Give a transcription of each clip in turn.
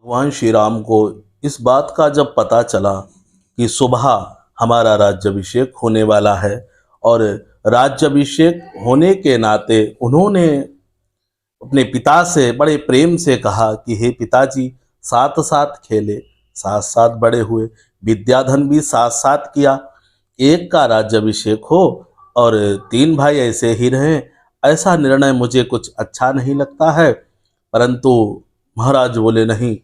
भगवान श्री राम को इस बात का जब पता चला कि सुबह हमारा राज्याभिषेक होने वाला है और राज्याभिषेक होने के नाते उन्होंने अपने पिता से बड़े प्रेम से कहा कि हे पिताजी, साथ साथ खेले, साथ साथ बड़े हुए, विद्याधन भी साथ साथ किया, एक का राज्याभिषेक हो और तीन भाई ऐसे ही रहें, ऐसा निर्णय मुझे कुछ अच्छा नहीं लगता है। परंतु महाराज बोले नहीं,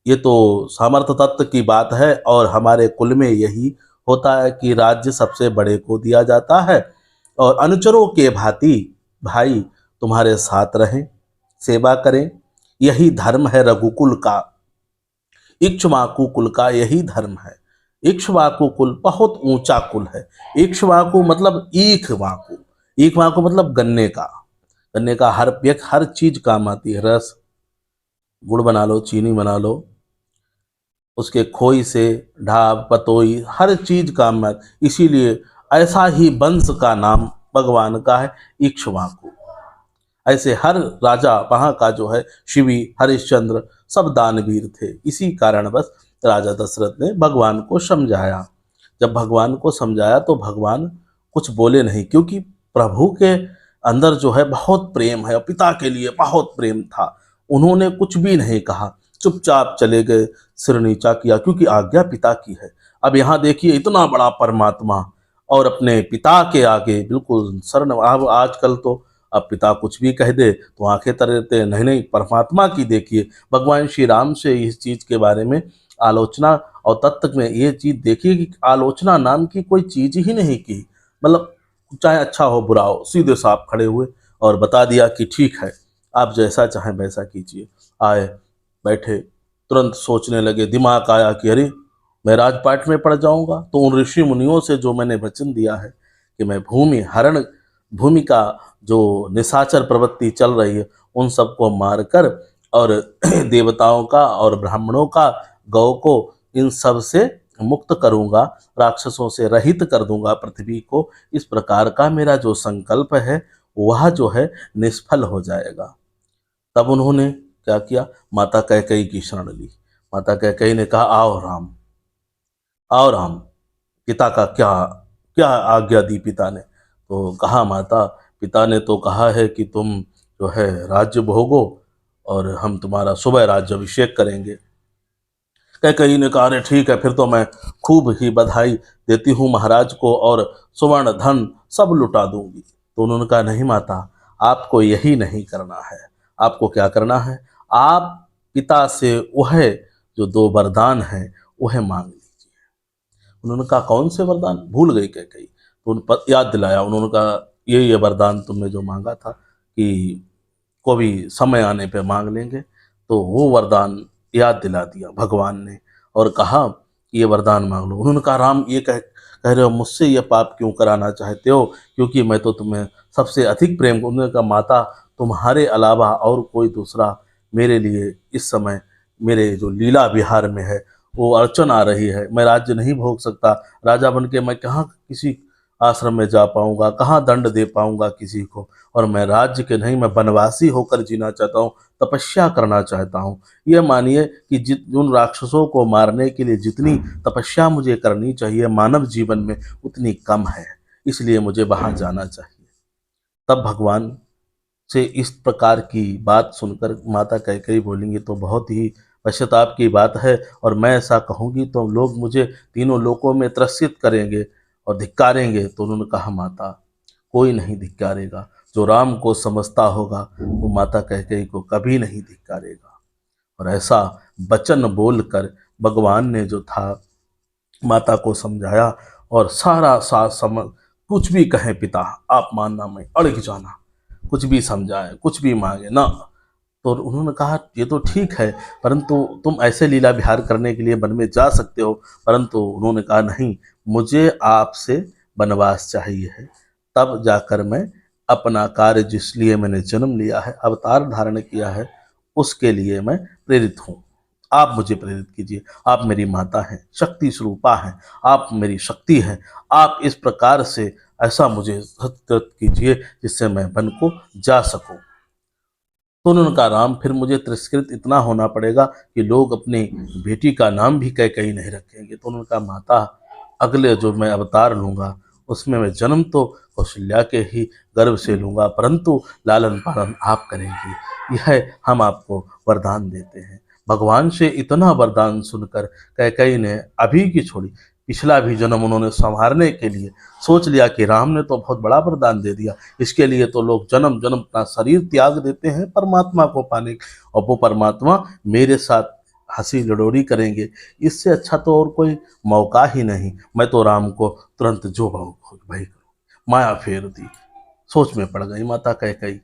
ये तो सामर्थ्य तत्व की बात है और हमारे कुल में यही होता है कि राज्य सबसे बड़े को दिया जाता है और अनुचरों के भांति भाई तुम्हारे साथ रहें, सेवा करें। यही धर्म है रघुकुल का, इक्ष्वाकु कुल का यही धर्म है। इक्ष्वाकु कुल बहुत ऊंचा कुल है। इक्ष्वाकु मतलब ईखवाकु, ईखवाकु मतलब गन्ने का, गन्ने का हर चीज काम आती है। रस, गुड़ बना लो, चीनी बना लो, उसके खोई से ढाब पतोई हर चीज काम में, इसीलिए ऐसा ही वंश का नाम भगवान का है इक्ष्वाकु। ऐसे हर राजा वहाँ का जो है, शिवी, हरिश्चंद्र, सब दानवीर थे। इसी कारण बस राजा दशरथ ने भगवान को समझाया। जब भगवान को समझाया तो भगवान कुछ बोले नहीं, क्योंकि प्रभु के अंदर जो है बहुत प्रेम है और पिता के लिए बहुत प्रेम था। उन्होंने कुछ भी नहीं कहा, चुपचाप चले गए, सिर नीचा किया, क्योंकि आज्ञा पिता की है। अब यहाँ देखिए, इतना बड़ा परमात्मा और अपने पिता के आगे बिल्कुल शरण। अब आजकल तो अब पिता कुछ भी कह दे तो आंखें तर देते हैं। नहीं नहीं, परमात्मा की देखिए, भगवान श्री राम से इस चीज के बारे में आलोचना और तत्व में ये चीज देखिए कि आलोचना नाम की कोई चीज ही नहीं की। मतलब चाहे अच्छा हो बुरा हो, सीधे साफ खड़े हुए और बता दिया कि ठीक है, आप जैसा चाहें वैसा कीजिए। आए, बैठे, तुरंत सोचने लगे, दिमाग आया कि अरे मैं राजपाट में पड़ जाऊंगा, तो उन ऋषि मुनियों से जो मैंने वचन दिया है कि मैं भूमि का जो निशाचर प्रवृत्ति चल रही है उन सबको मारकर और देवताओं का और ब्राह्मणों का, गौ को, इन सब से मुक्त करूंगा, राक्षसों से रहित कर दूंगा पृथ्वी को। इस प्रकार का मेरा जो संकल्प है वह जो है निष्फल हो जाएगा। तब उन्होंने क्या किया, माता कैकेयी की शरण ली। माता कैकेयी ने कहा, आओ राम, आओ राम, पिता का क्या क्या आज्ञा दी पिता ने। तो कहा, माता, पिता ने तो कहा है कि तुम जो है राज्य भोगो और हम तुम्हारा सुबह राज्याभिषेक करेंगे। कैकेयी ने कहा, अरे ठीक है, फिर तो मैं खूब ही बधाई देती हूँ महाराज को और सुवर्ण धन सब लुटा दूंगी। तो उन्होंने कहा, नहीं माता, आपको यही नहीं करना है। आपको क्या करना है, आप पिता से वह जो दो वरदान है वह मांग लीजिए। उन्होंने कहा, कौन से वरदान? भूल गई कैकेयी। तो उन पर याद दिलाया। उन्होंने कहा, ये वरदान तुमने जो मांगा था कि को भी समय आने पे मांग लेंगे। तो वो वरदान याद दिला दिया भगवान ने और कहा कि ये वरदान मांग लो। उन्होंने कहा, राम, ये कह रहे हो, मुझसे ये पाप क्यों कराना चाहते हो, क्योंकि मैं तो तुम्हें सबसे अधिक प्रेम। उन्होंने कहा, माता, तुम्हारे अलावा और कोई दूसरा मेरे लिए इस समय मेरे जो लीला विहार में है वो अड़चन आ रही है। मैं राज्य नहीं भोग सकता। राजा बन के मैं कहाँ किसी आश्रम में जा पाऊंगा, कहाँ दंड दे पाऊंगा किसी को। और मैं राज्य के नहीं, मैं वनवासी होकर जीना चाहता हूँ, तपस्या करना चाहता हूँ। ये मानिए कि उन राक्षसों को मारने के लिए जितनी तपस्या मुझे करनी चाहिए मानव जीवन में, उतनी कम है, इसलिए मुझे वहां जाना चाहिए। तब भगवान से इस प्रकार की बात सुनकर माता कैकेयी बोलेंगी तो बहुत ही पश्चाताप की बात है, और मैं ऐसा कहूँगी तो लोग मुझे तीनों लोकों में त्रसित करेंगे और धिक्कारेंगे। तो उन्होंने कहा, माता, कोई नहीं धिक्कारेगा। जो राम को समझता होगा वो माता कैकेयी को कभी नहीं धिक्कारेगा। और ऐसा वचन बोलकर भगवान ने जो था माता को समझाया और सारा साथ समझ, कुछ भी कहें पिता, आप मानना, मैं अड़ग जाना, कुछ भी समझाए, कुछ भी मांगे ना। तो उन्होंने कहा, ये तो ठीक है, परंतु तुम ऐसे लीला विहार करने के लिए वन में जा सकते हो। परंतु उन्होंने कहा, नहीं, मुझे आपसे वनवास चाहिए है, तब जाकर मैं अपना कार्य, जिसलिए मैंने जन्म लिया है, अवतार धारण किया है, उसके लिए मैं प्रेरित हूँ। आप मुझे प्रेरित कीजिए। आप मेरी माता हैं, शक्ति स्वरूपा हैं, आप मेरी शक्ति हैं। आप इस प्रकार से ऐसा मुझे सत्कृत कीजिए जिससे मैं वन को जा सकूं। तो उन्होंने कहा राम फिर मुझे तिरस्कृत इतना होना पड़ेगा कि लोग अपनी बेटी का नाम भी कैकेयी नहीं रखेंगे। तो उन्होंने कहा माता अगले जो मैं अवतार लूँगा उसमें मैं जन्म तो कौशल्या के ही गर्भ से लूँगा, परंतु लालन पालन आप करेंगी, यह हम आपको वरदान देते हैं। भगवान से इतना वरदान सुनकर कैकेयी ने अभी की छोड़ी पिछला भी जन्म उन्होंने संवारने के लिए सोच लिया कि राम ने तो बहुत बड़ा वरदान दे दिया, इसके लिए तो लोग जन्म जन्म अपना शरीर त्याग देते हैं परमात्मा को पाने, और वो परमात्मा मेरे साथ हंसी लड़ोड़ी करेंगे, इससे अच्छा तो और कोई मौका ही नहीं। मैं तो राम को तुरंत जो भाई करूँ, माया फेर दी। सोच में पड़ गई माता कैकेयी।